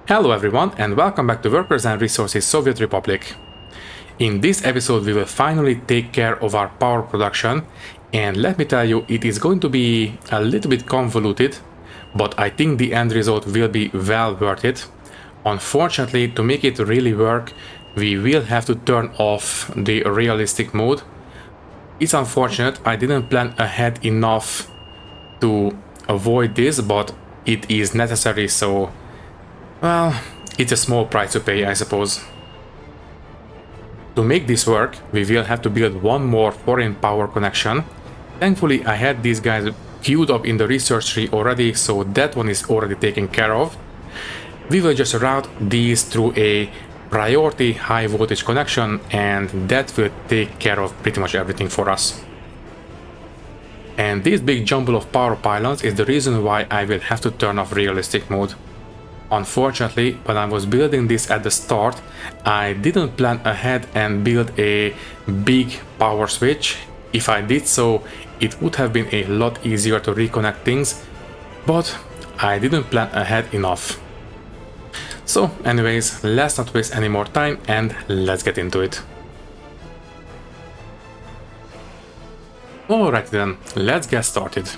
Hello everyone and welcome back to Workers and Resources Soviet Republic. In this episode we will finally take care of our power production, and let me tell you, it is going to be a little bit convoluted, but I think the end result will be well worth it. Unfortunately, to make it really work, we will have to turn off the realistic mode. It's unfortunate, I didn't plan ahead enough to avoid this, but it is necessary, so well, it's a small price to pay, I suppose. To make this work, we will have to build one more foreign power connection. Thankfully, I had these guys queued up in the research tree already, so that one is already taken care of. We will just route these through a priority high voltage connection, and that will take care of pretty much everything for us. And this big jumble of power pylons is the reason why I will have to turn off realistic mode. Unfortunately, when I was building this at the start, I didn't plan ahead and build a big power switch. If I did so, it would have been a lot easier to reconnect things, but I didn't plan ahead enough. So anyways, let's not waste any more time and let's get into it. Alright then, let's get started.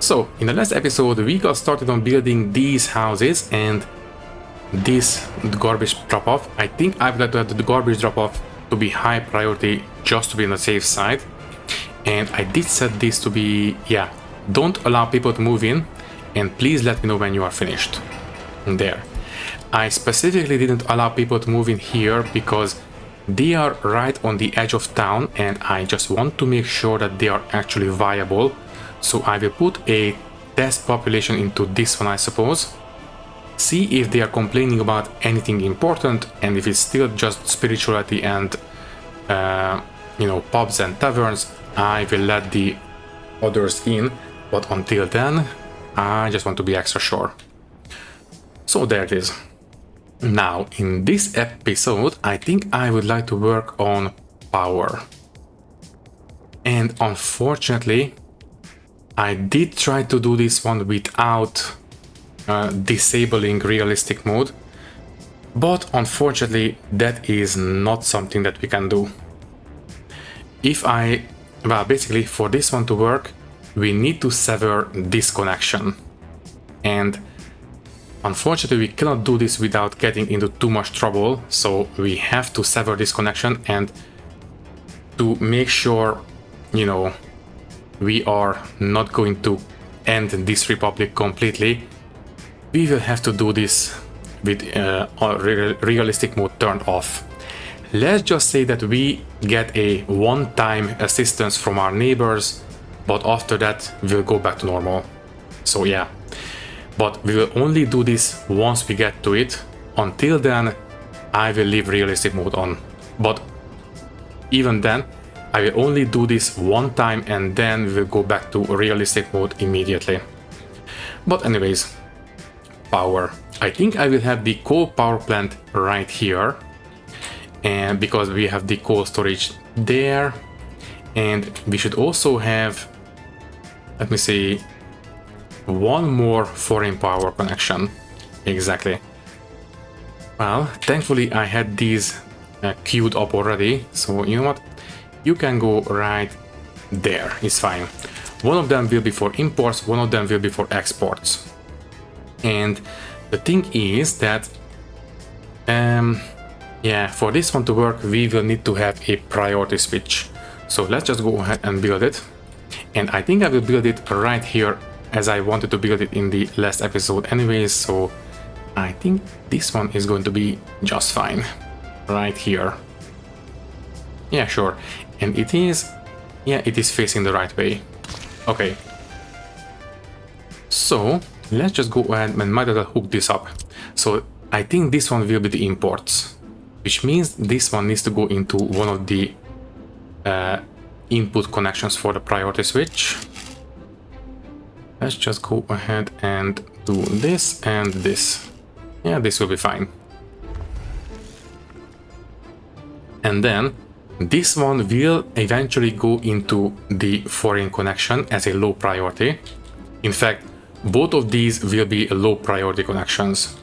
So, in the last episode we got started on building these houses and this garbage drop-off. I think I would like to have the garbage drop-off to be high priority just to be on the safe side. And I did set this to be, don't allow people to move in, and please let me know when you are finished. There. I specifically didn't allow people to move in here because they are right on the edge of town and I just want to make sure that they are actually viable. So I will put a test population into this one, I suppose. See if they are complaining about anything important, and if it's still just spirituality and pubs and taverns, I will let the others in. But until then, I just want to be extra sure. So there it is. Now, in this episode, I think I would like to work on power. And unfortunately, I did try to do this one without disabling realistic mode, but unfortunately that is not something that we can do. Basically for this one to work, we need to sever this connection. And unfortunately we cannot do this without getting into too much trouble, so we have to sever this connection, and to make sure, we are not going to end this republic completely, we will have to do this with realistic mode turned off. Let's just say that we get a one-time assistance from our neighbors, but after that we'll go back to normal. So yeah, but we will only do this once we get to it. Until then, I will leave realistic mode on. But even then, I will only do this one time and then we will go back to realistic mode immediately. But anyways, power. I think I will have the coal power plant right here, and because we have the coal storage there, and we should also have, let me see, one more foreign power connection. Exactly. Well, thankfully I had these queued up already, so you know what? You can go right there, it's fine. One of them will be for imports, one of them will be for exports. And the thing is that, for this one to work, we will need to have a priority switch. So let's just go ahead and build it. And I think I will build it right here, as I wanted to build it in the last episode anyways, so I think this one is going to be just fine. Right here. Yeah, sure. And it is facing the right way. Okay. So let's just go ahead and might as well hook this up. So I think this one will be the imports, which means this one needs to go into one of the input connections for the priority switch. Let's just go ahead and do this and this. Yeah, this will be fine. And then this one will eventually go into the foreign connection as a low priority. In fact, both of these will be low priority connections.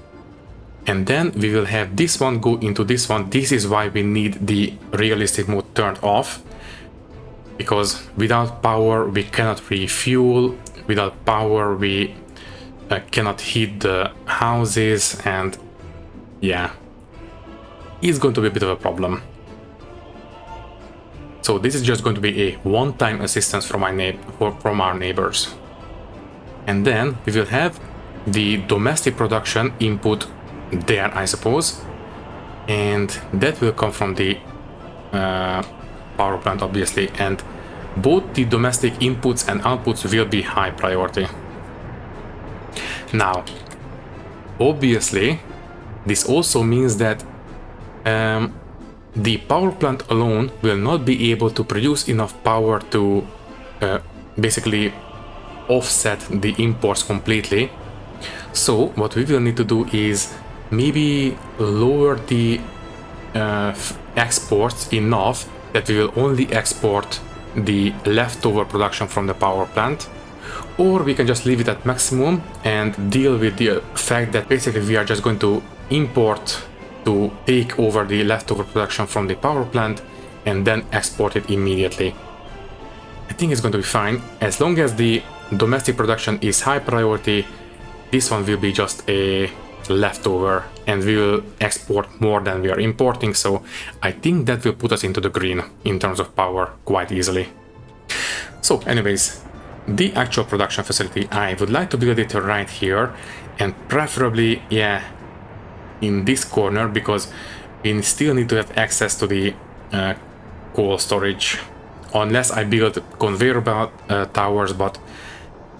And then we will have this one go into this one. This is why we need the realistic mode turned off, because without power we cannot refuel, without power we cannot heat the houses, and yeah, it's going to be a bit of a problem. So this is just going to be a one-time assistance from our neighbors. And then we will have the domestic production input there, I suppose, and that will come from the power plant, obviously, and both the domestic inputs and outputs will be high priority. Now, obviously, this also means that the power plant alone will not be able to produce enough power to basically offset the imports completely. So what we will need to do is maybe lower the exports enough that we will only export the leftover production from the power plant, or we can just leave it at maximum and deal with the fact that basically we are just going to import to take over the leftover production from the power plant and then export it immediately. I think it's going to be fine as long as the domestic production is high priority. This one will be just a leftover and we will export more than we are importing, so I think that will put us into the green in terms of power quite easily. So anyways, the actual production facility, I would like to build it right here, and preferably, yeah, in this corner, because we still need to have access to the coal storage, unless I build conveyor belt towers, but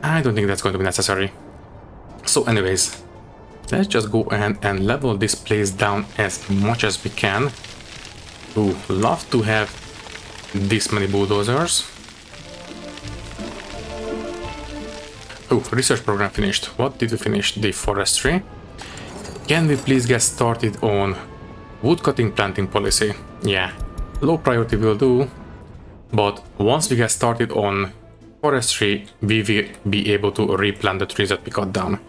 I don't think that's going to be necessary. So anyways, let's just go ahead and level this place down as much as we can. Ooh, love to have this many bulldozers. Oh, research program finished. What did we finish? The forestry. Can we please get started on woodcutting planting policy? Yeah, low priority will do, but once we get started on forestry, we will be able to replant the trees that we cut down,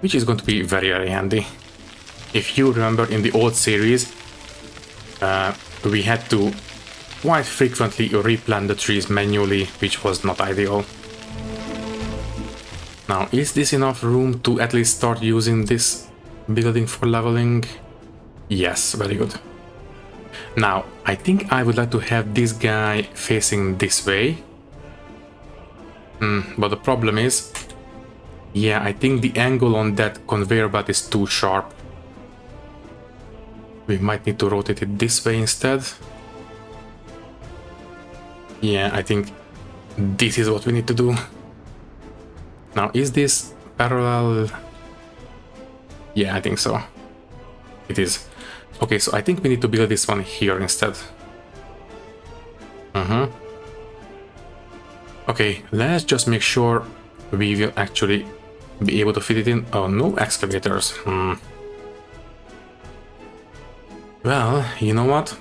which is going to be very, very handy. If you remember in the old series, we had to quite frequently replant the trees manually, which was not ideal. Now, is this enough room to at least start using this building for leveling? Yes, very good. Now, I think I would like to have this guy facing this way. But the problem is, yeah, I think the angle on that conveyor belt is too sharp. We might need to rotate it this way instead. Yeah, I think this is what we need to do. Now, is this parallel? Yeah, I think so. It is. Okay, so I think we need to build this one here instead. Okay, let's just make sure we will actually be able to fit it in. Oh, no excavators. Well, you know what?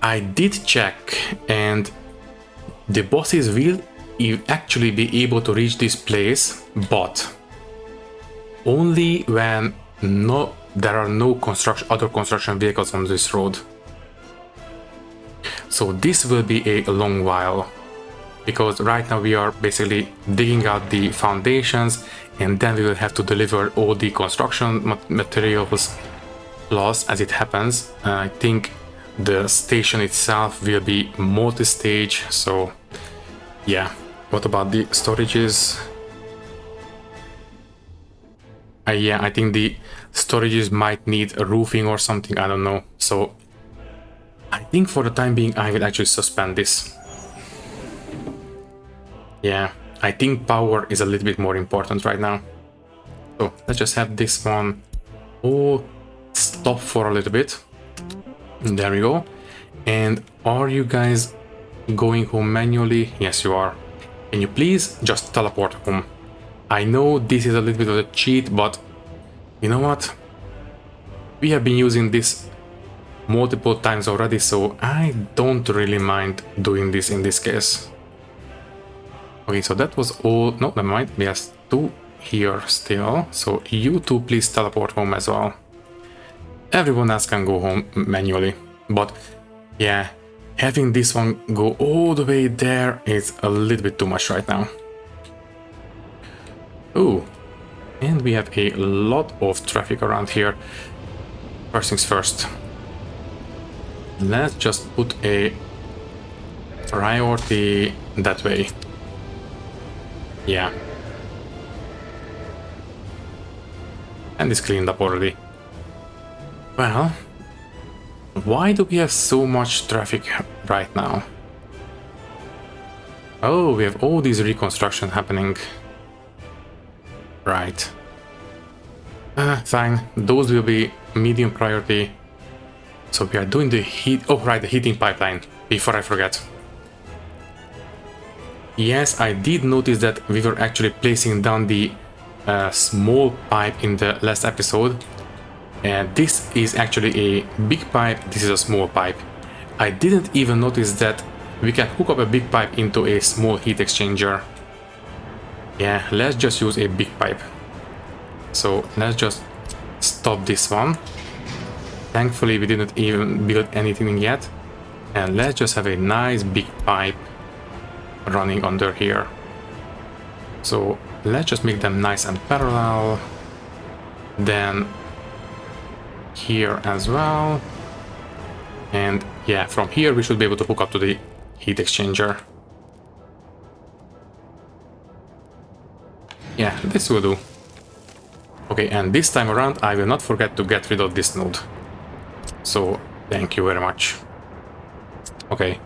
I did check, and the bosses will actually be able to reach this place, but only when there are no other construction vehicles on this road. So this will be a long while, because right now we are basically digging out the foundations, and then we will have to deliver all the construction materials. Plus, as it happens, I think the station itself will be multi-stage, so yeah. What about the storages? Yeah, I think the storages might need a roofing or something, I don't know. So I think for the time being I will actually suspend this. Yeah, I think power is a little bit more important right now. So let's just have this one all stop for a little bit. There we go. And are you guys going home manually? Yes, you are. Can you please just teleport home? I know this is a little bit of a cheat, but you know what? We have been using this multiple times already, so I don't really mind doing this in this case. Okay, so that was all. No, never mind. We have two here still, so you two please teleport home as well. Everyone else can go home manually, but yeah, having this one go all the way there is a little bit too much right now. Ooh, and we have a lot of traffic around here. First things first, let's just put a priority that way. Yeah. And it's cleaned up already. Well, why do we have so much traffic right now? Oh, we have all these reconstruction happening. Right. Fine, those will be medium priority. So we are doing the heat... Oh, right, the heating pipeline, before I forget. Yes, I did notice that we were actually placing down the small pipe in the last episode. And this is actually a big pipe, this is a small pipe. I didn't even notice that we can hook up a big pipe into a small heat exchanger. Yeah, let's just use a big pipe. So let's just stop this one. Thankfully we didn't even build anything yet. And let's just have a nice big pipe running under here. So let's just make them nice and parallel. Then here as well. And yeah, from here we should be able to hook up to the heat exchanger. Yeah, this will do. Okay, and this time around I will not forget to get rid of this node. So thank you very much. Okay,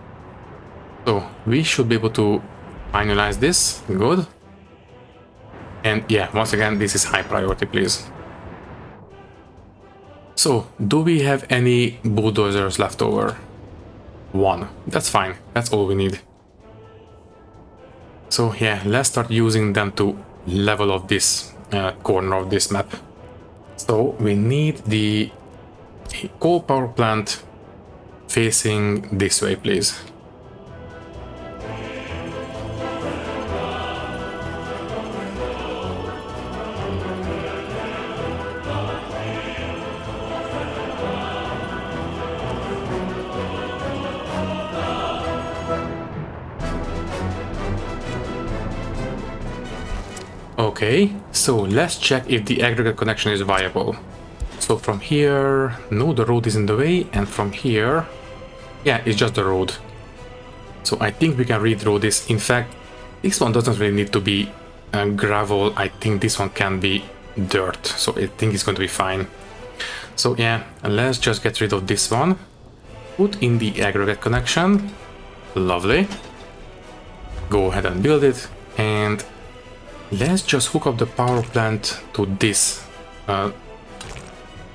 so we should be able to finalize this. Good. And yeah, once again, this is high priority, please. So, do we have any bulldozers left over? One. That's fine. That's all we need. So yeah, let's start using them to level up this corner of this map. So we need the coal power plant facing this way, please. Okay, so let's check if the aggregate connection is viable. So from here, no, the road is in the way, and from here, yeah, it's just the road. So I think we can redraw this. In fact, this one doesn't really need to be gravel. I think this one can be dirt, so I think it's going to be fine. So yeah, let's just get rid of this one. Put in the aggregate connection. Lovely. Go ahead and build it, and let's just hook up the power plant to this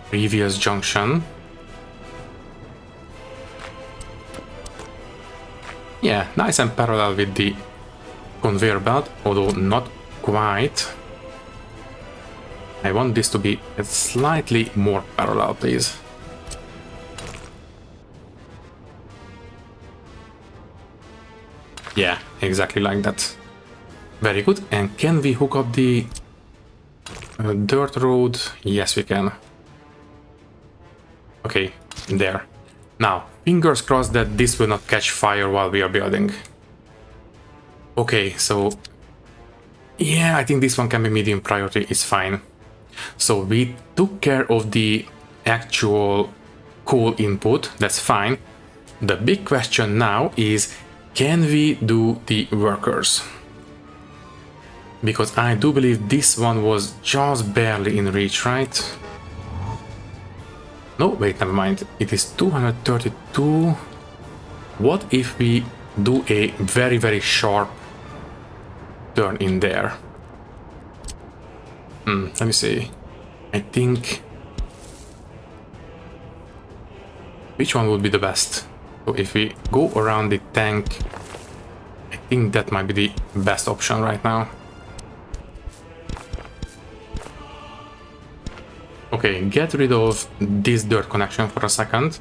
previous junction. Yeah, nice and parallel with the conveyor belt, although not quite. I want this to be slightly more parallel, please. Yeah, exactly like that. Very good. And can we hook up the dirt road? Yes, we can. Okay, there. Now, fingers crossed that this will not catch fire while we are building. Okay, so yeah, I think this one can be medium priority, it's fine. So we took care of the actual coal input, that's fine. The big question now is, can we do the workers? Because I do believe this one was just barely in reach, right? No, wait, never mind. It is 232. What if we do a very, very sharp turn in there? Let me see. I think... which one would be the best? So if we go around the tank, I think that might be the best option right now. Okay, get rid of this dirt connection for a second.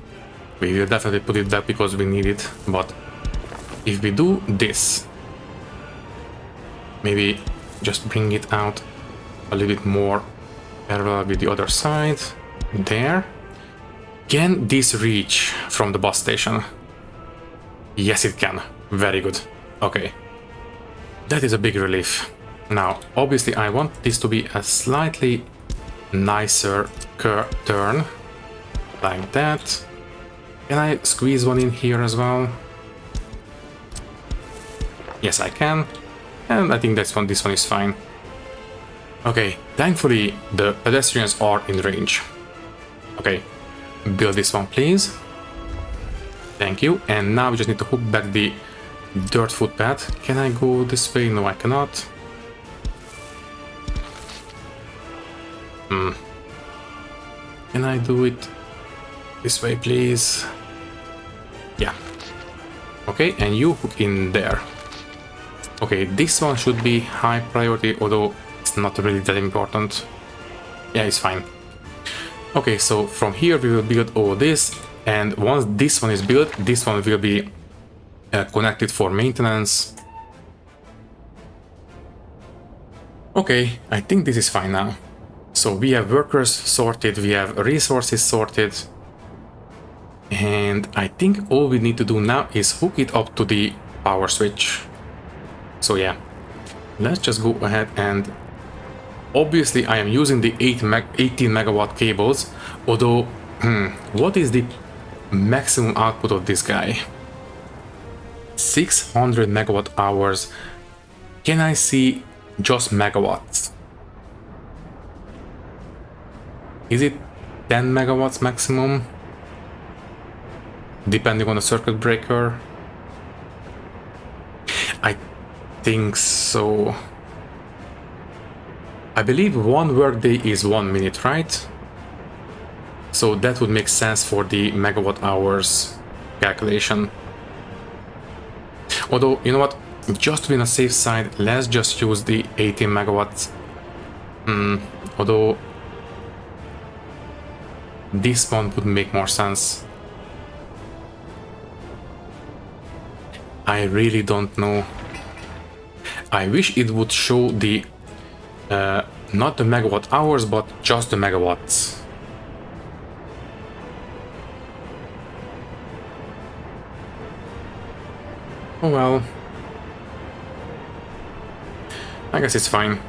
We will definitely put it back because we need it, but if we do this, maybe just bring it out a little bit more parallel with the other side. There. Can this reach from the bus station? Yes, it can. Very good. Okay. That is a big relief. Now, obviously, I want this to be a slightly nicer turn. Like that. Can I squeeze one in here as well? Yes, I can. And I think this one is fine. Okay, thankfully, the pedestrians are in range. Okay, build this one, please. Thank you. And now we just need to hook back the dirt footpath. Can I go this way? No, I cannot. Can I do it this way, please? Yeah. Okay, and you hook in there. Okay, this one should be high priority, although it's not really that important. Yeah, it's fine. Okay, so from here we will build all this, and once this one is built, this one will be connected for maintenance. Okay, I think this is fine now. So we have workers sorted, we have resources sorted, and I think all we need to do now is hook it up to the power switch. So yeah, let's just go ahead and obviously I am using the 18 megawatt cables, although what is the maximum output of this guy? 600 megawatt hours. Can I see just megawatts? Is it 10 megawatts maximum? Depending on the circuit breaker? I think so. I believe one workday is 1 minute, right? So that would make sense for the megawatt hours calculation. Although, you know what? Just to be on a safe side, let's just use the 18 megawatts. Although this one would make more sense. I really don't know. I wish it would show the not the megawatt hours, but just the megawatts. Oh well. I guess it's fine.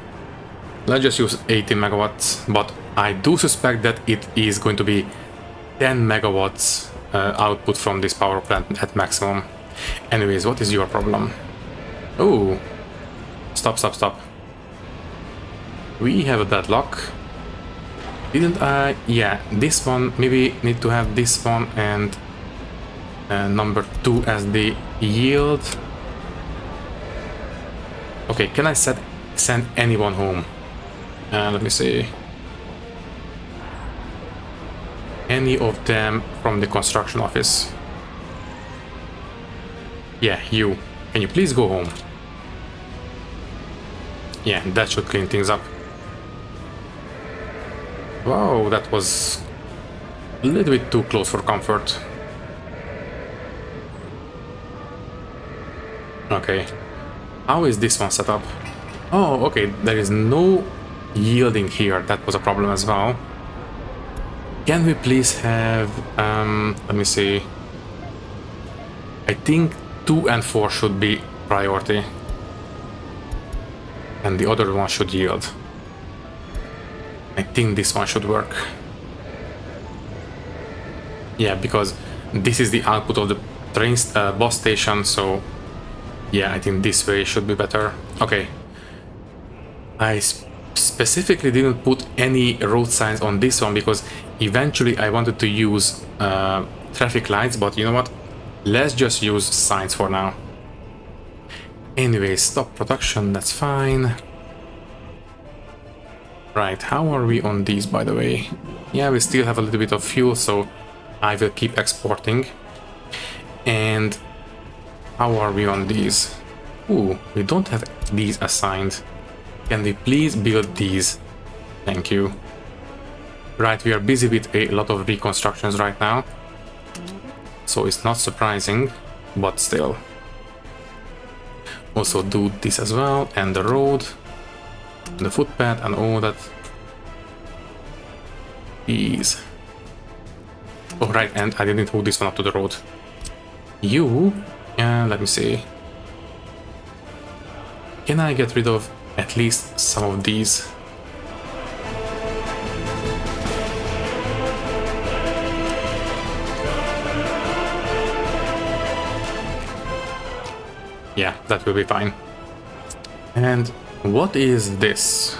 Let's just use 18 megawatts, but I do suspect that it is going to be 10 megawatts output from this power plant at maximum. Anyways, what is your problem? Oh, stop. We have a deadlock. Didn't I? Yeah, this one, maybe need to have this one and number 2 as the yield. Okay, can I send anyone home? Let me see. Any of them from the construction office? Yeah, you. Can you please go home? Yeah, that should clean things up. Wow, that was a little bit too close for comfort. Okay. How is this one set up? Oh, okay, there is no yielding here. That was a problem as well. Can we please have... let me see. I think 2 and 4 should be priority. And the other one should yield. I think this one should work. Yeah, because this is the output of the train bus station, so yeah, I think this way should be better. Okay. I specifically didn't put any road signs on this one because eventually I wanted to use traffic lights, but you know what? Let's just use signs for now. Anyway, stop production, that's fine. Right, how are we on these, by the way? Yeah, we still have a little bit of fuel, so I will keep exporting. And how are we on these? Ooh, we don't have these assigned. Can we please build these? Thank you. Right, we are busy with a lot of reconstructions right now. So it's not surprising, but still. Also do this as well, and the road. the footpath and all that. Ease. Oh right, and I didn't hook this one up to the road. You, let me see. Can I get rid of at least some of these? Yeah, that will be fine. And what is this?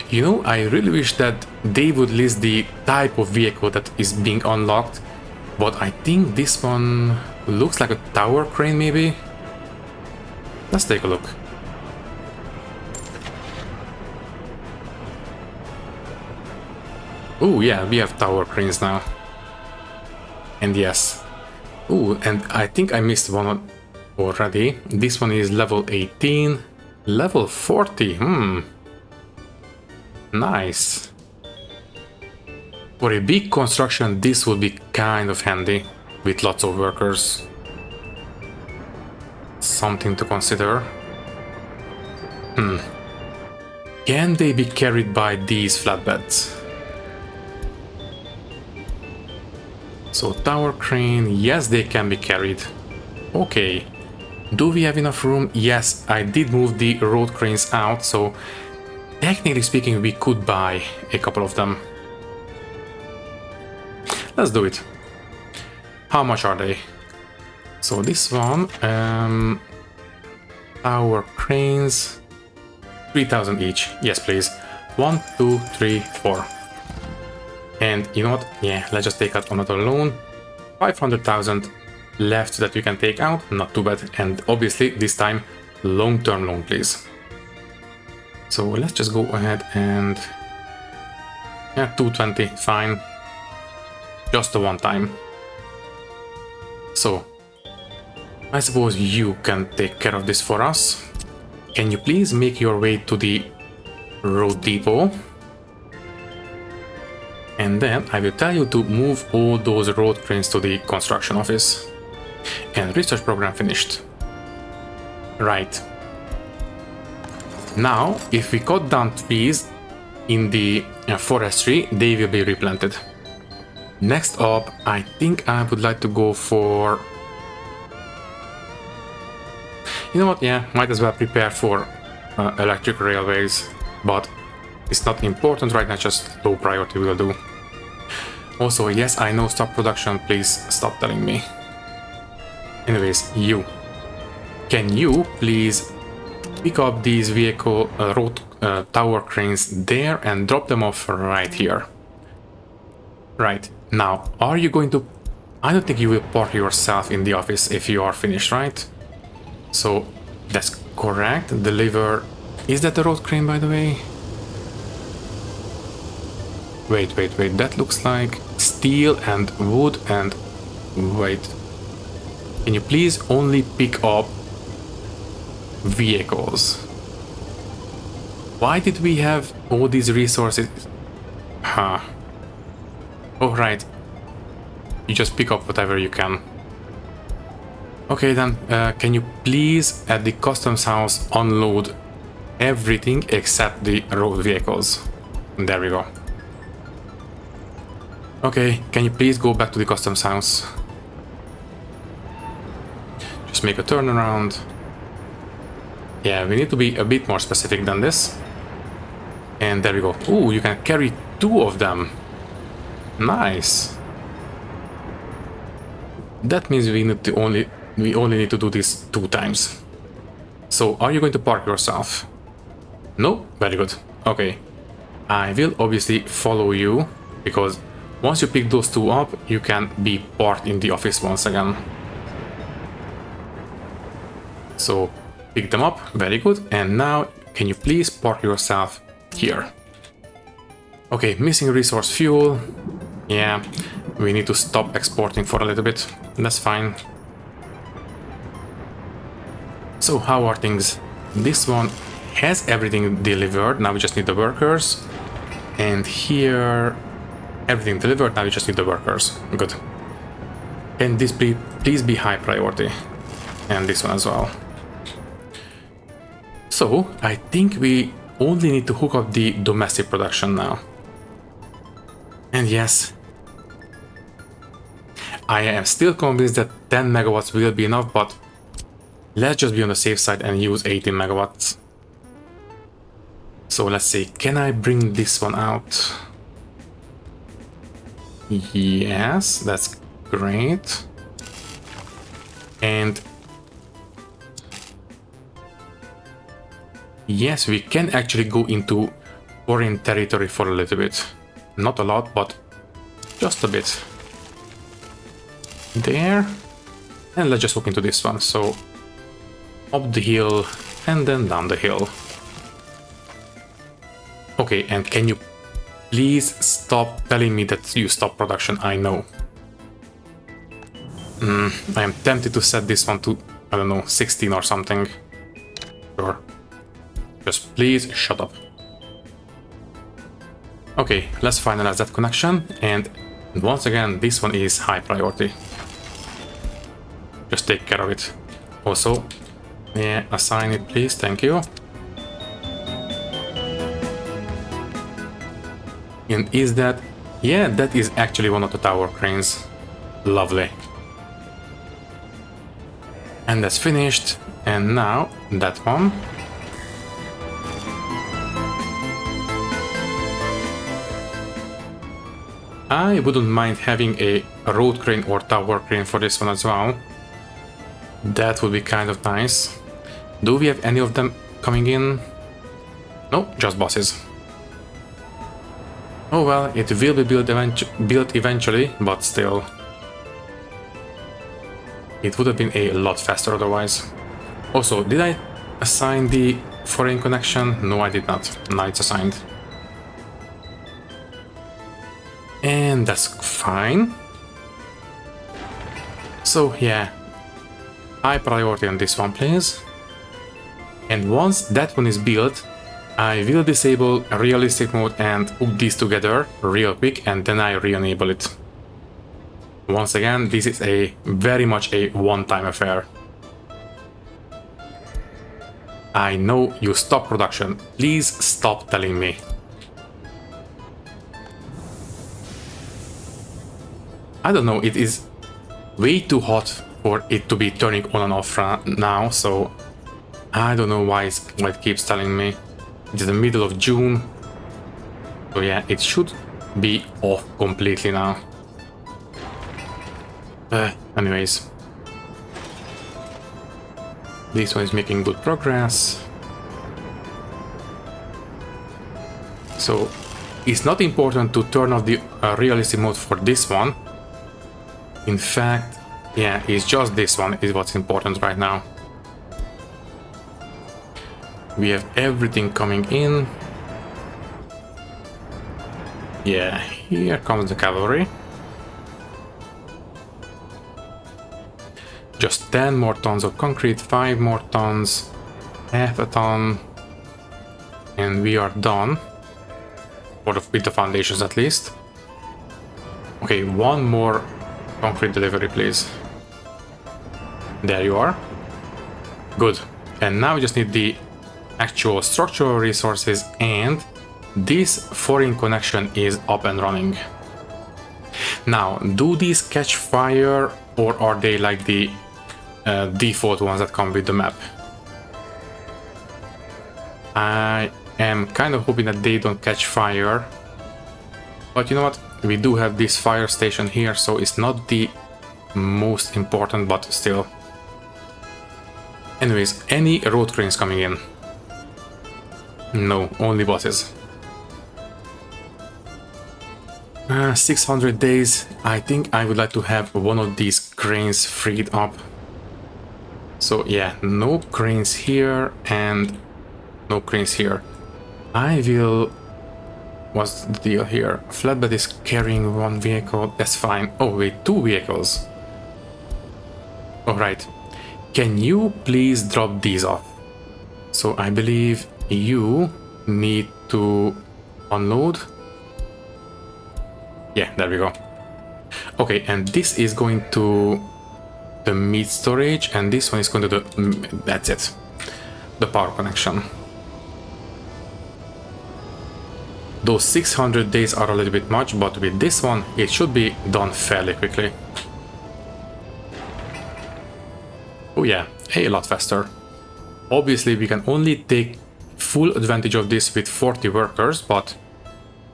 You know, I really wish that they would list the type of vehicle that is being unlocked, but I think this one looks like a tower crane maybe? Let's take a look. Oh yeah, we have tower cranes now. And yes. Oh, and I think I missed one already. This one is level 18. Level 40, Nice. For a big construction, this would be kind of handy, with lots of workers. Something to consider. Can they be carried by these flatbeds? So tower crane, yes, they can be carried. Okay. Do we have enough room? Yes, I did move the road cranes out, so technically speaking, we could buy a couple of them. Let's do it. How much are they? So this one, tower cranes, 3,000 each. Yes, please. 1, 2, 3, 4. And you know what? Yeah, let's just take out another loan. 500,000 left that we can take out. Not too bad. And obviously, this time, long-term loan, please. So let's just go ahead and... yeah, 220, fine. Just a one time. So, I suppose you can take care of this for us. Can you please make your way to the road depot? And then I will tell you to move all those road cranes to the construction office. And research program finished. Right. Now, if we cut down trees in the forestry, they will be replanted. Next up, I think I would like to go for... you know what, yeah, might as well prepare for electric railways, but it's not important right now, just low priority will do. Also, yes, I know stop production, please stop telling me. Anyways, you. Can you please pick up these vehicle road tower cranes there and drop them off right here? Right, now, are you going to... I don't think you will park yourself in the office if you are finished, right? So, that's correct. Deliver... is that the road crane, by the way? Wait, that looks like steel and wood and... wait. Can you please only pick up vehicles? Why did we have all these resources? Huh. Oh, right. You just pick up whatever you can. Okay then, can you please at the customs house unload everything except the road vehicles? There we go. Okay, can you please go back to the customs house? Just make a turnaround. Yeah, we need to be a bit more specific than this. And there we go. Ooh, you can carry 2 of them. Nice. That means we only need to do this 2 times. So, are you going to park yourself? No? Very good. Okay. I will obviously follow you, because once you pick those 2 up, you can be parked in the office once again. So, pick them up. Very good. And now, can you please park yourself here? Okay, missing resource fuel. Yeah, we need to stop exporting for a little bit. That's fine. So how are things? This one has everything delivered. Now we just need the workers. And here, everything delivered. Now we just need the workers. Good. Can this please be high priority? And this one as well. So I think we only need to hook up the domestic production now. And yes, I am still convinced that 10 megawatts will be enough, but let's just be on the safe side and use 18 megawatts. So let's see, can I bring this one out? Yes, that's great. And yes, we can actually go into foreign territory for a little bit. Not a lot, but just a bit. There. And let's just hook into this one. So up the hill and then down the hill. Okay, and can you please stop telling me that you stop production? I know. I am tempted to set this one to, I don't know, 16 or something. Sure. Just please shut up. Okay, let's finalize that connection, and once again, this one is high priority. Just take care of it. Also, yeah, assign it please, thank you. And is that... yeah, that is actually one of the tower cranes. Lovely. And that's finished, and now that one. I wouldn't mind having a road crane or tower crane for this one as well. That would be kind of nice. Do we have any of them coming in? No, just bosses. Oh well, it will be built eventually, but still. It would have been a lot faster otherwise. Also, did I assign the foreign connection? No, I did not. Now it's assigned. And that's fine. So yeah, high priority on this one please. And once that one is built, I will disable realistic mode and hook these together real quick, and then I re-enable it. Once again, this is a very much a one-time affair. I know you stop production. Please stop telling me. I don't know, it is way too hot for it to be turning on and off now, so I don't know why it keeps telling me. It is the middle of June, so yeah, it should be off completely now. Anyways, this one is making good progress. So it's not important to turn off the realistic mode for this one. In fact, yeah, it's just this one is what's important right now. We have everything coming in. Yeah, here comes the cavalry. Just 10 more tons of concrete, 5 more tons, half a ton, and we are done. With the foundations at least. Okay, one more concrete delivery, please. There you are. Good. And now we just need the actual structural resources, and this foreign connection is up and running. Now, do these catch fire, or are they like the default ones that come with the map? I am kind of hoping that they don't catch fire, but you know what? We do have this fire station here, so it's not the most important, but still. Anyways, any road cranes coming in? No, only bosses. 600 days. I think I would like to have one of these cranes freed up. So yeah, no cranes here and no cranes here. I will... What's the deal here? Flatbed is carrying one vehicle. That's fine. Oh wait, 2 vehicles. Alright. Can you please drop these off? So I believe you need to unload. Yeah, there we go. Okay, and this is going to the meat storage, and this one is going to the... That's it. the power connection. Those 600 days are a little bit much, but with this one, it should be done fairly quickly. Oh yeah, a lot faster. Obviously, we can only take full advantage of this with 40 workers, but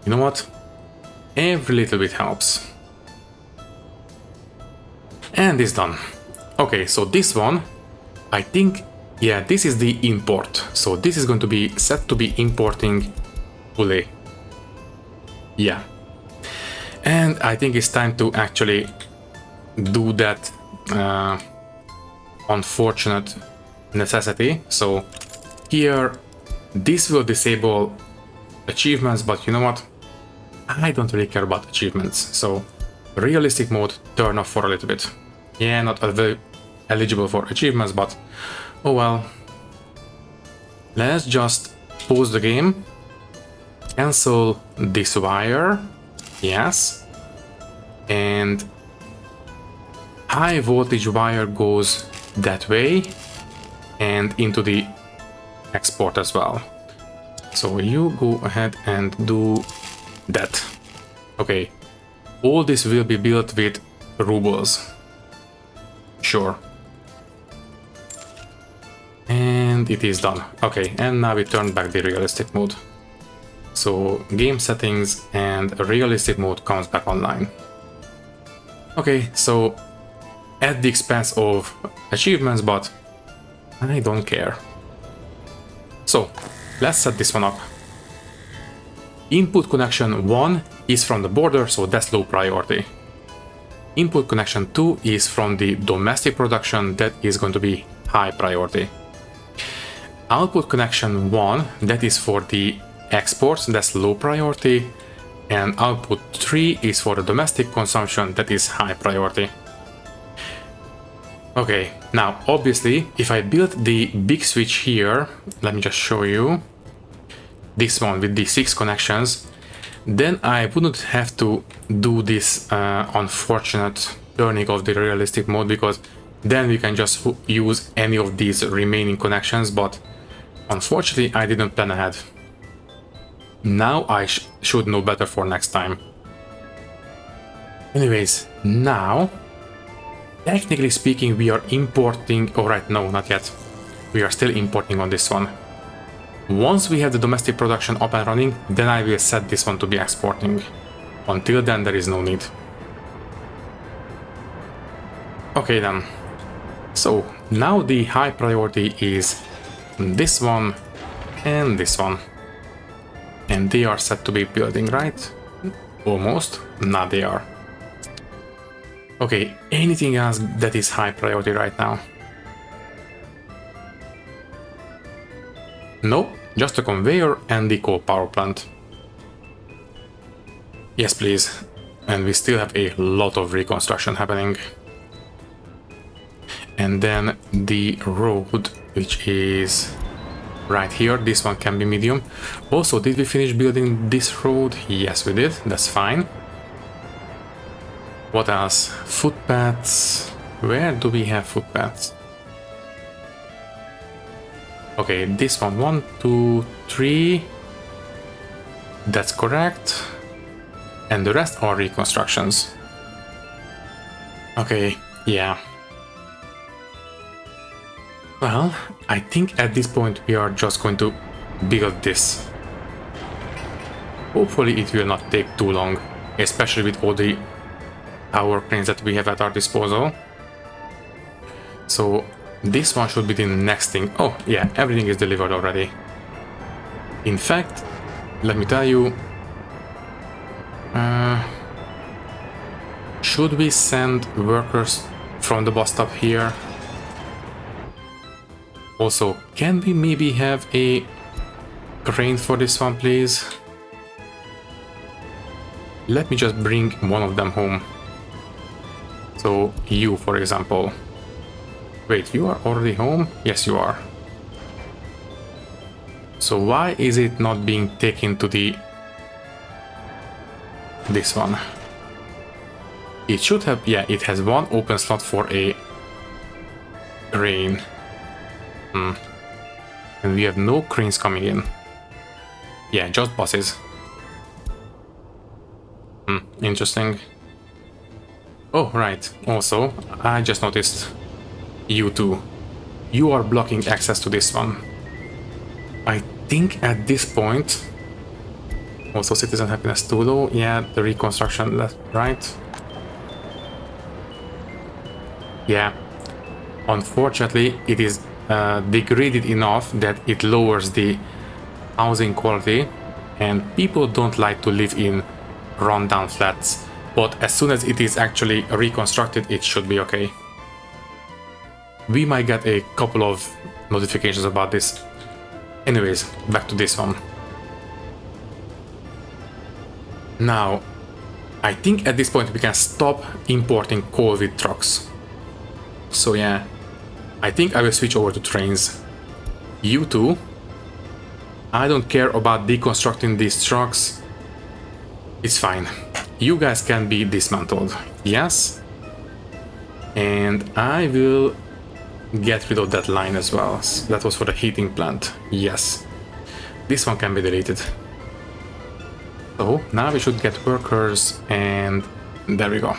you know what? Every little bit helps. And it's done. Okay, so this one, I think, yeah, this is the import. So this is going to be set to be importing fully. Yeah. And I think it's time to actually do that unfortunate necessity. So here, this will disable achievements, but you know what? I don't really care about achievements. So realistic mode, turn off for a little bit. Yeah, not eligible for achievements, but oh well. Let's just pause the game. Cancel this wire. Yes. And high voltage wire goes that way and into the export as well. So you go ahead and do that. Okay. All this will be built with rubles. Sure. And it is done. Okay, and now we turn back the realistic mode. So game settings and realistic mode comes back online. Okay, so at the expense of achievements, but I don't care. So let's set this one up. Input connection 1 is from the border, so that's low priority. Input connection 2 is from the domestic production, that is going to be high priority. Output connection 1, that is for the exports, that's low priority. And output 3 is for the domestic consumption, that is high priority. Okay, now obviously, if I build the big switch here, let me just show you. This one with the 6 connections, then I wouldn't have to do this unfortunate turning of the realistic mode, because then we can just use any of these remaining connections, but unfortunately I didn't plan ahead. Now I should know better for next time. Anyways, now, technically speaking, we are importing, alright, no, not yet. We are still importing on this one. Once we have the domestic production up and running, then I will set this one to be exporting. Until then, there is no need. Okay then. So, now the high priority is this one and this one. And they are set to be building, right? Almost. Now they are. Okay, anything else that is high priority right now? Nope, just a conveyor and the coal power plant. Yes, please. And we still have a lot of reconstruction happening. And then the road, which is right here, this one can be medium. Also, did we finish building this road? Yes, we did. That's fine. What else? Footpaths. Where do we have footpaths? Okay, this one. 1, 2, 3. That's correct. And the rest are reconstructions. Okay, yeah. Well, I think at this point we are just going to build this. Hopefully it will not take too long, especially with all the power cranes that we have at our disposal. So this one should be the next thing. Oh yeah, everything is delivered already. In fact, let me tell you, should we send workers from the bus stop here? Also, can we maybe have a crane for this one, please? Let me just bring one of them home. So, you, for example. Wait, you are already home? Yes, you are. So why is it not being taken to this one? It should have, yeah, it has one open slot for a crane. And we have no cranes coming in. Yeah, just buses. Interesting. Oh, right. Also, I just noticed you two. You are blocking access to this one. I think at this point... Also, citizen happiness too low. Yeah, the reconstruction left, right? Yeah. Unfortunately, it is degraded enough that it lowers the housing quality, and people don't like to live in rundown flats. But as soon as it is actually reconstructed, it should be okay. We might get a couple of notifications about this. Anyways, back to this one. Now, I think at this point we can stop importing coal with trucks. So yeah, I think I will switch over to trains. You two, I don't care about deconstructing these trucks. It's fine. You guys can be dismantled. Yes. And I will get rid of that line as well. That was for the heating plant. Yes. This one can be deleted. So now we should get workers, and there we go.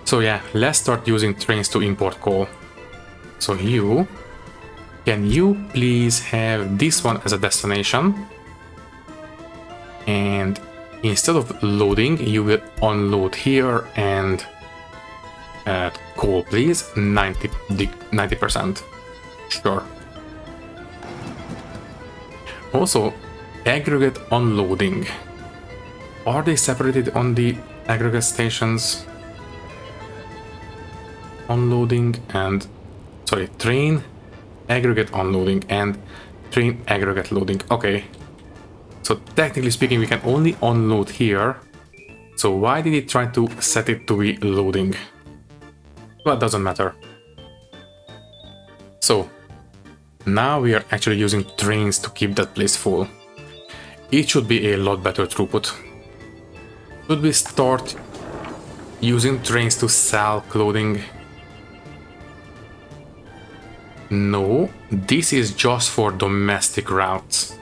So yeah, let's start using trains to import coal. So you, can you please have this one as a destination? And instead of loading, you will unload here and coal, please. 90%. Sure. Also, aggregate unloading. Are they separated on the aggregate stations? Unloading and... Sorry, train aggregate unloading and train aggregate loading. Okay. So technically speaking, we can only unload here. So why did it try to set it to be loading? Well, it doesn't matter. So now we are actually using trains to keep that place full. It should be a lot better throughput. Should we start using trains to sell clothing? No, this is just for domestic routes.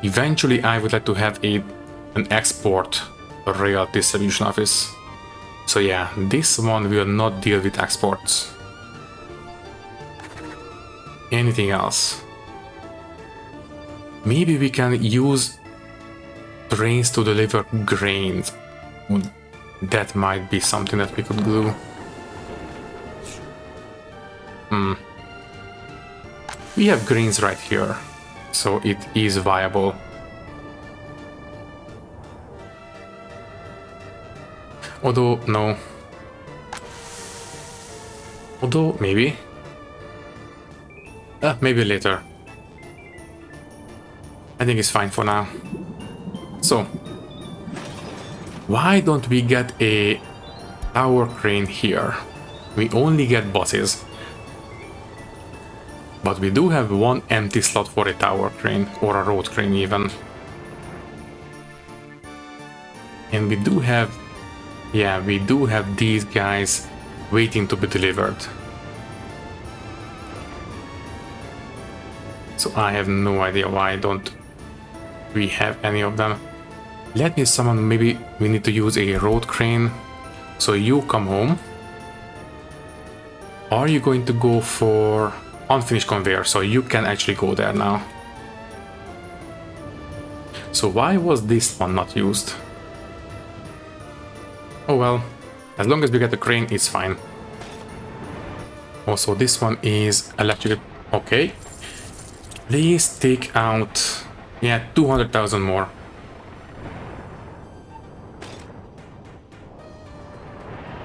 Eventually I would like to have an export rail distribution office. So yeah, this one will not deal with exports. Anything else? Maybe we can use trains to deliver grains. That might be something that we could do. We have grains right here, so it is viable. Although, no. Although, maybe. Maybe later. I think it's fine for now. So, why don't we get a tower crane here? We only get buses. But we do have one empty slot for a tower crane, or a road crane even. And we do have... Yeah, we do have these guys waiting to be delivered. So I have no idea why don't we have any of them. Let me summon, maybe we need to use a road crane. So you come home. Are you going to go for unfinished conveyor? So you can actually go there now. So why was this one not used? Oh well, as long as we get the crane, it's fine. Also, this one is electric. Okay. Please take out, yeah, 200,000 more.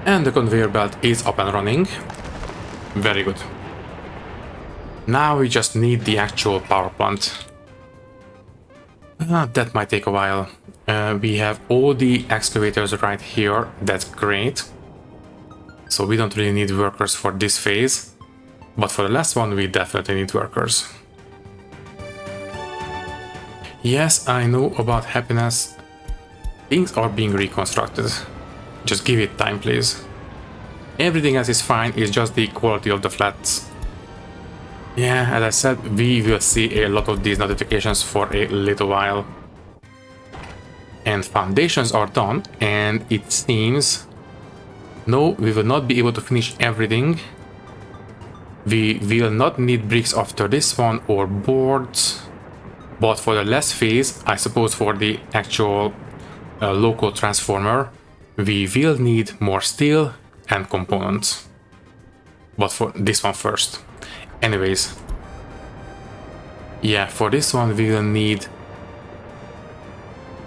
And the conveyor belt is up and running. Very good. Now we just need the actual power plant. That might take a while. We have all the excavators right here. That's great. So we don't really need workers for this phase. But for the last one, we definitely need workers. Yes, I know about happiness. Things are being reconstructed. Just give it time, please. Everything else is fine, it's just the quality of the flats. Yeah, as I said, we will see a lot of these notifications for a little while. And foundations are done, and it seems... No, we will not be able to finish everything. We will not need bricks after this one, or boards. But for the last phase, I suppose for the actual local transformer, we will need more steel and components. But for this one first. Anyways. Yeah, for this one we will need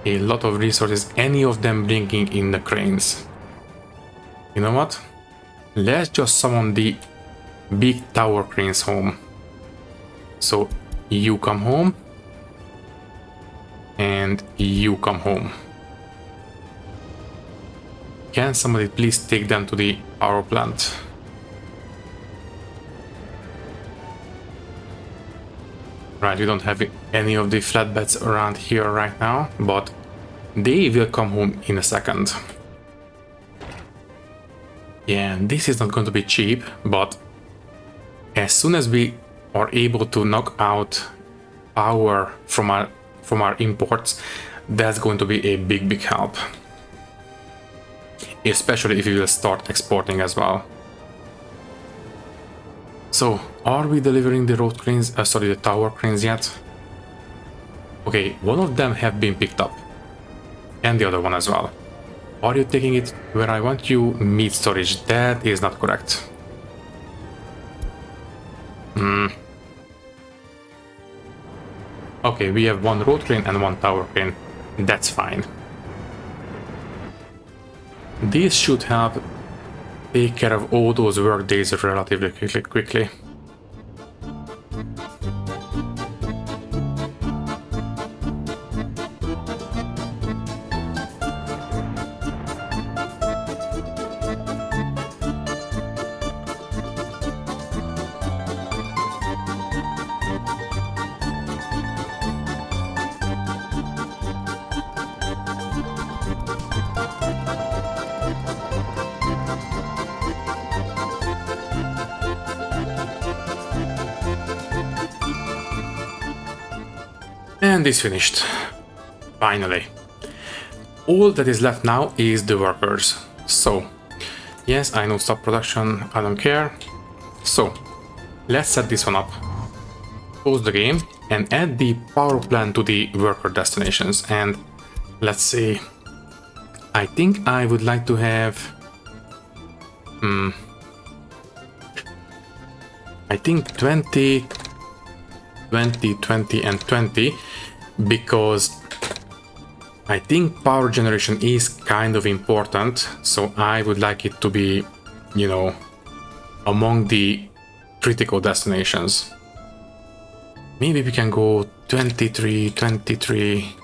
a lot of resources, any of them bringing in the cranes. You know what? Let's just summon the big tower cranes home. So you come home. And you come home. Can somebody please take them to the power plant? Right, we don't have any of the flatbeds around here right now, but they will come home in a second. Yeah, this is not going to be cheap, but as soon as we are able to knock out power from our imports, that's going to be a big help. Especially if we will start exporting as well. So, are we delivering the road cranes, the tower cranes yet? Okay, one of them have been picked up. And the other one as well. Are you taking it where I want you? Meat storage, that is not correct. Okay, we have one road crane and one tower crane. That's fine. This should help take care of all those work days relatively quickly. And this finished. Finally. All that is left now is the workers. So, yes, I know stop production, I don't care. So, let's set this one up. Close the game and add the power plant to the worker destinations. And let's see. I think I would like to have... I think 20, 20, 20 and 20, because I think power generation is kind of important, so I would like it to be, you know, among the critical destinations. Maybe we can go 23, 23,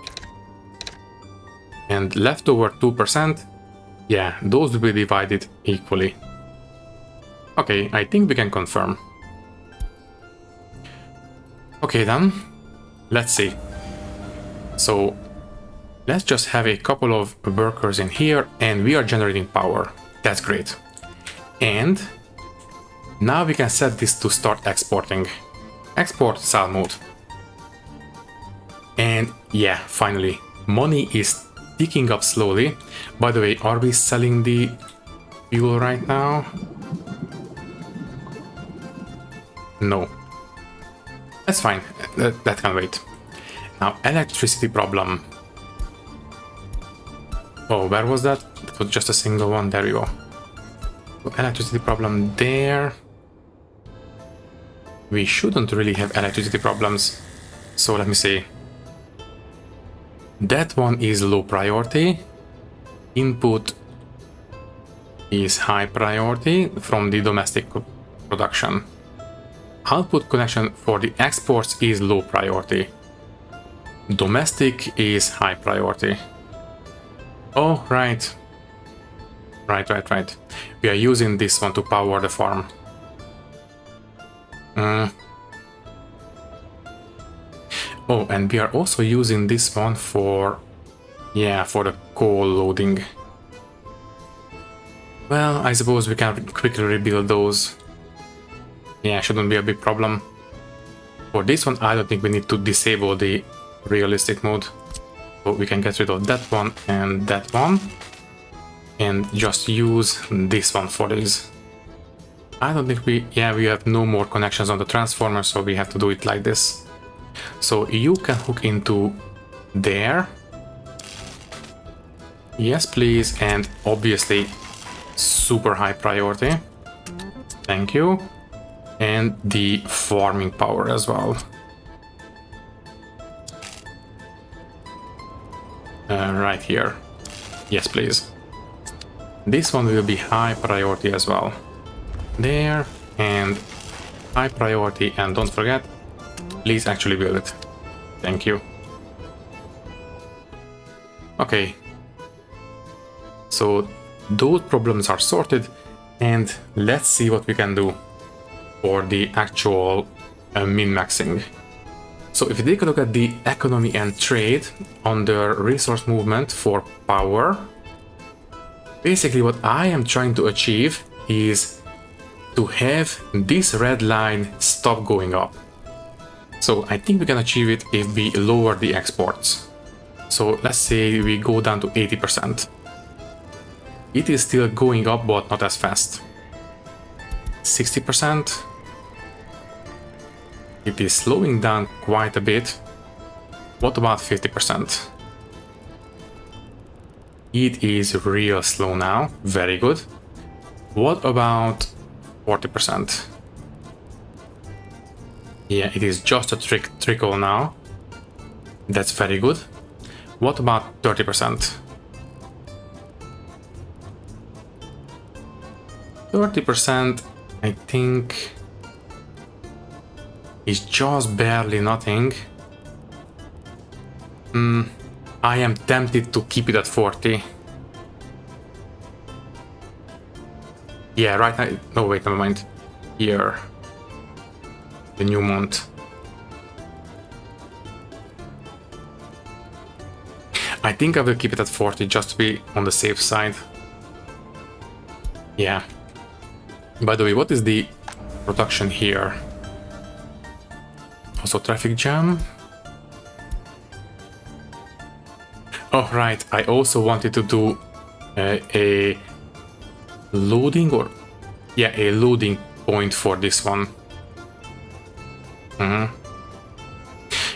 and leftover 2%, yeah, those will be divided equally. Okay, I think we can confirm. Okay then, let's see. So, let's just have a couple of workers in here and we are generating power. That's great. And now we can set this to start exporting. Export sell mode. And yeah, finally, money is ticking up slowly. By the way, are we selling the fuel right now? No. That's fine, that can wait. Now, electricity problem. Oh, where was that? It was just a single one, there we go. So, electricity problem there. We shouldn't really have electricity problems. So let me see. That one is low priority. Input is high priority from the domestic production. Output connection for the exports is low priority. Domestic is high priority. Oh, right. Right. We are using this one to power the farm. Oh, and we are also using this one for... yeah, for the coal loading. Well, I suppose we can quickly rebuild those. Yeah, shouldn't be a big problem. For this one, I don't think we need to disable the realistic mode. So we can get rid of that one and that one. And just use this one for this. I don't think we have no more connections on the transformer, so we have to do it like this. So you can hook into there. Yes, please, and obviously super high priority. Thank you. And the farming power as well. Right here. Yes, please. This one will be high priority as well. There, and high priority, and don't forget, please actually build it. Thank you. Okay. So those problems are sorted, and let's see what we can do for the actual min-maxing. So if you take a look at the economy and trade under resource movement for power, basically what I am trying to achieve is to have this red line stop going up. So I think we can achieve it if we lower the exports. So let's say we go down to 80%. It is still going up, but not as fast. 60%. It is slowing down quite a bit. What about 50%? It is real slow now. Very good. What about 40%? Yeah, it is just a trickle now. That's very good. What about 30%? 30%, I think, is just barely nothing. I am tempted to keep it at 40. Yeah, right now. No, wait, never mind. Here. The new month. I think I will keep it at 40 just to be on the safe side. Yeah. By the way, what is the production here? Also traffic jam. Oh, right. I also wanted to do a loading a loading point for this one.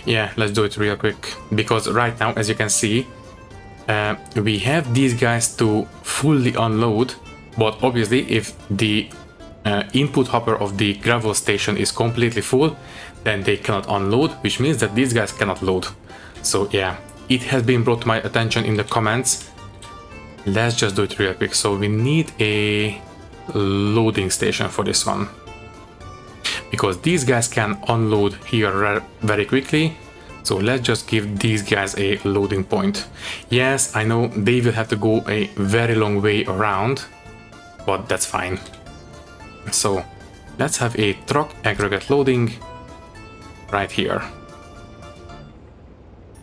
Yeah, let's do it real quick, because right now, as you can see, we have these guys to fully unload, but obviously if the input hopper of the gravel station is completely full, then they cannot unload, which means that these guys cannot load. So yeah, it has been brought to my attention in the comments. Let's just do it real quick. So we need a loading station for this one, because these guys can unload here very quickly. So let's just give these guys a loading point. Yes, I know they will have to go a very long way around, but that's fine. So let's have a truck aggregate loading right here.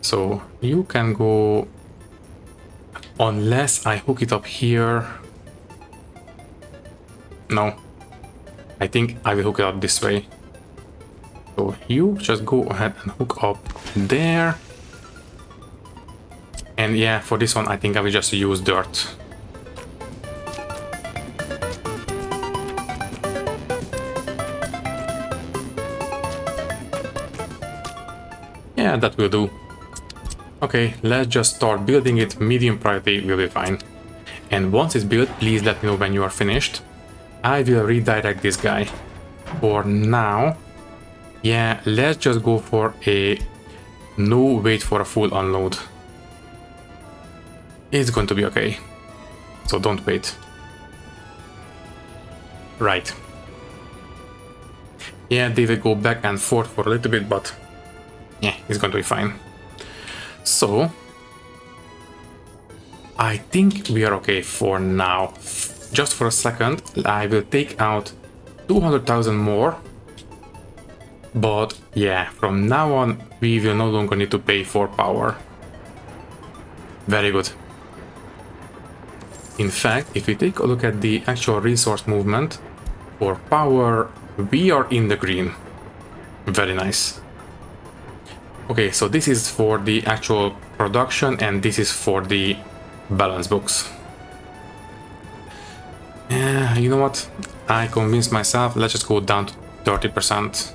So you can go, unless I hook it up here. No, I think I will hook it up this way. So you just go ahead and hook up there. And yeah, for this one, I think I will just use dirt. Yeah, that will do. Okay, let's just start building it. Medium priority will be fine. And once it's built, please let me know when you are finished. I will redirect this guy. For now, yeah, let's just go for a no wait for a full unload. It's going to be okay. So don't wait. Right. Yeah, they will go back and forth for a little bit, but yeah, it's going to be fine. So I think we are okay for now. Just for a second, I will take out 200,000 more. But yeah, from now on, we will no longer need to pay for power. Very good. In fact, if we take a look at the actual resource movement for power, we are in the green. Very nice. Okay, so this is for the actual production and this is for the balance books. Yeah, you know what? I convinced myself, let's just go down to 30%.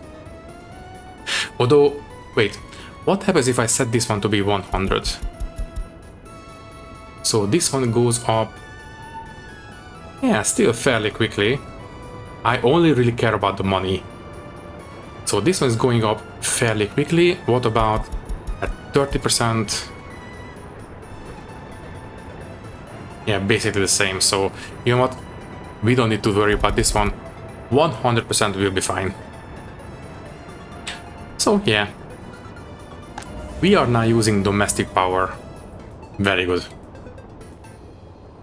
Although, wait, what happens if I set this one to be 100? So this one goes up, yeah, still fairly quickly. I only really care about the money. So this one is going up fairly quickly. What about at 30%? Yeah, basically the same. So, you know what? We don't need to worry about this one. 100% will be fine. So, yeah. We are now using domestic power. Very good.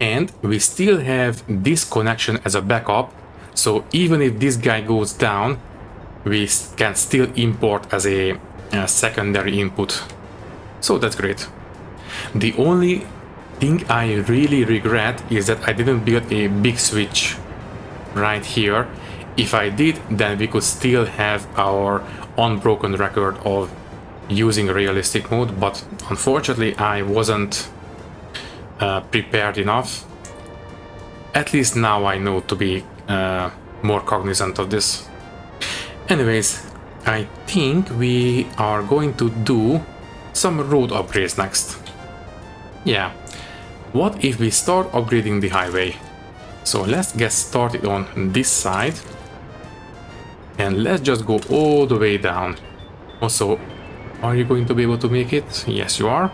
And we still have this connection as a backup. So even if this guy goes down, we can still import as a secondary input. So that's great. The only thing I really regret is that I didn't build a big switch right here. If I did, then we could still have our unbroken record of using realistic mode, but unfortunately I wasn't prepared enough. At least now I know to be more cognizant of this. Anyways, I think we are going to do some road upgrades next. Yeah, what if we start upgrading the highway? So let's get started on this side and let's just go all the way down. Also, are you going to be able to make it? Yes, you are.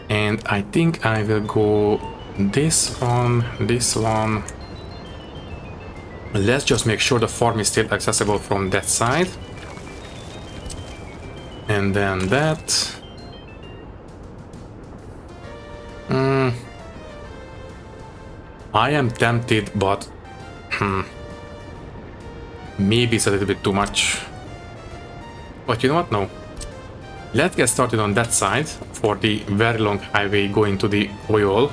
And I think I will go this one. Let's just make sure the farm is still accessible from that side. And then that. I am tempted, but maybe it's a little bit too much. But you know what? No. Let's get started on that side for the very long highway going to the oil.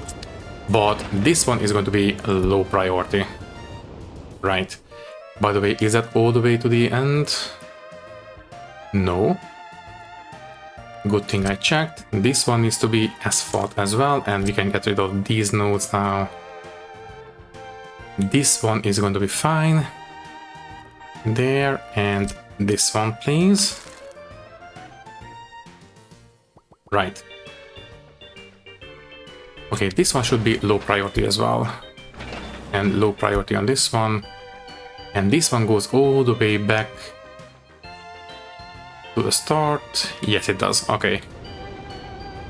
But this one is going to be low priority. Right. By the way, is that all the way to the end? No. Good thing I checked. This one needs to be asphalt as well, and we can get rid of these nodes now. This one is going to be fine. There, and this one, please. Right. Okay, this one should be low priority as well. And low priority on this one. And this one goes all the way back to the start. Yes, it does. Okay.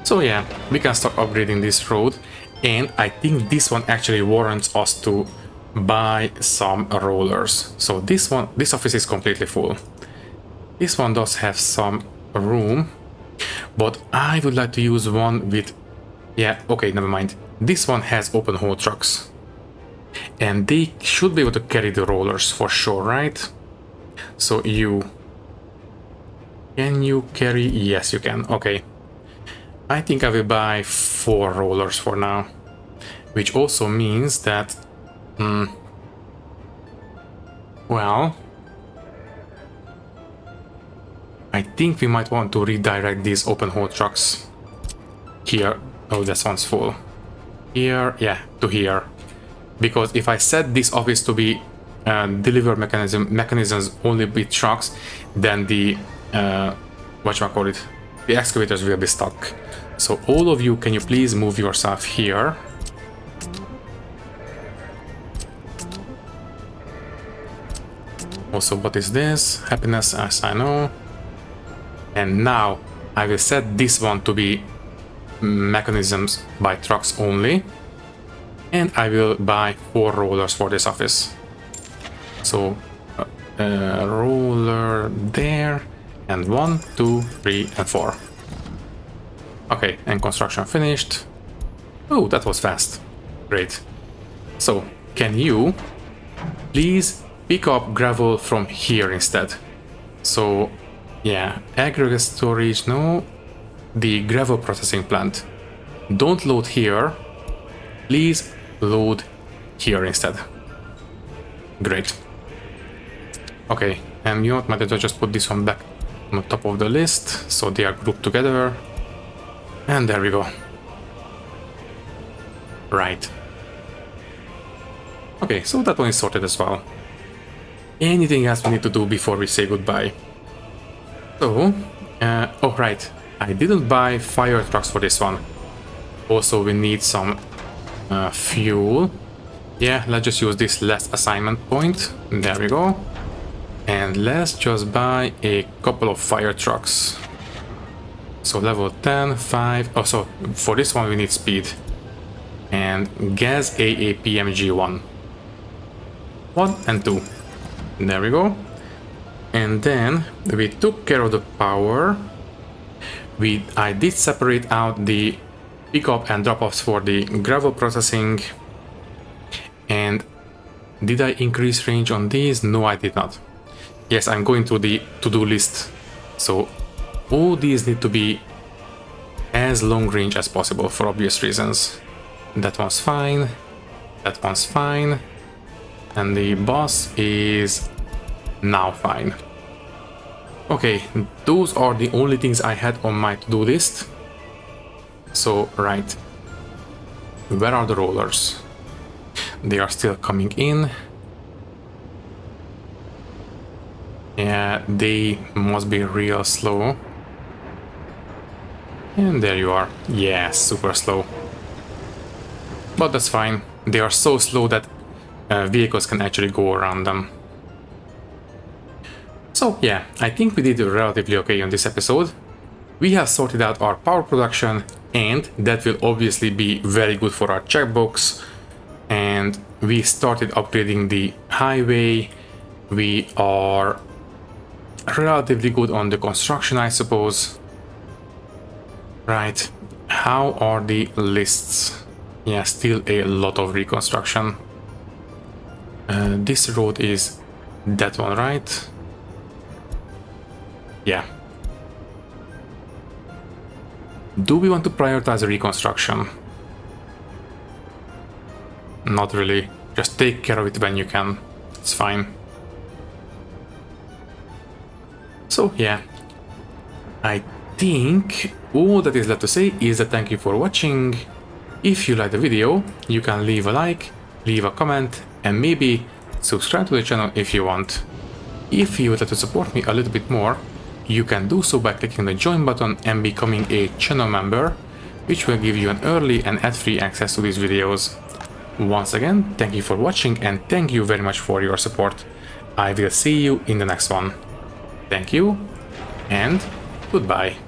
So yeah, we can start upgrading this road. And I think this one actually warrants us to buy some rollers. So this office is completely full. This one does have some room, but I would like to use one with, yeah, okay, never mind. This one has open haul trucks. And they should be able to carry the rollers for sure, right? So can you carry? Yes, you can. Okay. I think I will buy 4 rollers for now. Which also means that, well, I think we might want to redirect these open haul trucks here. Oh, this one's full. Here, yeah, to here. Because if I set this office to be deliver mechanisms only with trucks, then the the excavators will be stuck. So all of you, can you please move yourself here? Also, what is this? Happiness, as I know. And now I will set this one to be mechanisms by trucks only. And I will buy 4 rollers for this office. So, roller there, and 1, 2, 3, and 4. Okay, and construction finished. Oh, that was fast. Great. So, can you please pick up gravel from here instead? So, yeah, aggregate storage, no. The gravel processing plant. Don't load here. Please load here instead. Great. Okay, and you know what, might as well just put this one back on the top of the list, so they are grouped together. And there we go. Right. Okay, so that one is sorted as well. Anything else we need to do before we say goodbye? So, oh right, I didn't buy fire trucks for this one. Also, we need some fuel. Yeah, let's just use this last assignment point. There we go. And let's just buy a couple of fire trucks. So level 10, 5. Oh, so for this one we need speed. And gas AAPMG1. 1 and 2. There we go. And then we took care of the power. I did separate out the pickup and drop-offs for the gravel processing. And did I increase range on these? No, I did not. Yes, I'm going through the to-do list. So all these need to be as long range as possible for obvious reasons. That one's fine. That one's fine. And the boss is now fine. Okay, those are the only things I had on my to-do list. So, right. Where are the rollers? They are still coming in. Yeah, they must be real slow. And there you are. Yeah, super slow. But that's fine. They are so slow that vehicles can actually go around them. So yeah, I think we did relatively okay on this episode. We have sorted out our power production, and that will obviously be very good for our checkbox. And we started upgrading the highway. We are relatively good on the construction, I suppose. Right, how are the lists? Yeah, still a lot of reconstruction. This road is that one, right? Yeah. Do we want to prioritize reconstruction? Not really. Just take care of it when you can. It's fine. So yeah, I think all that is left to say is that thank you for watching. If you liked the video, you can leave a like, leave a comment, and maybe subscribe to the channel if you want. If you would like to support me a little bit more, you can do so by clicking the join button and becoming a channel member, which will give you an early and ad-free access to these videos. Once again, thank you for watching and thank you very much for your support. I will see you in the next one. Thank you and goodbye.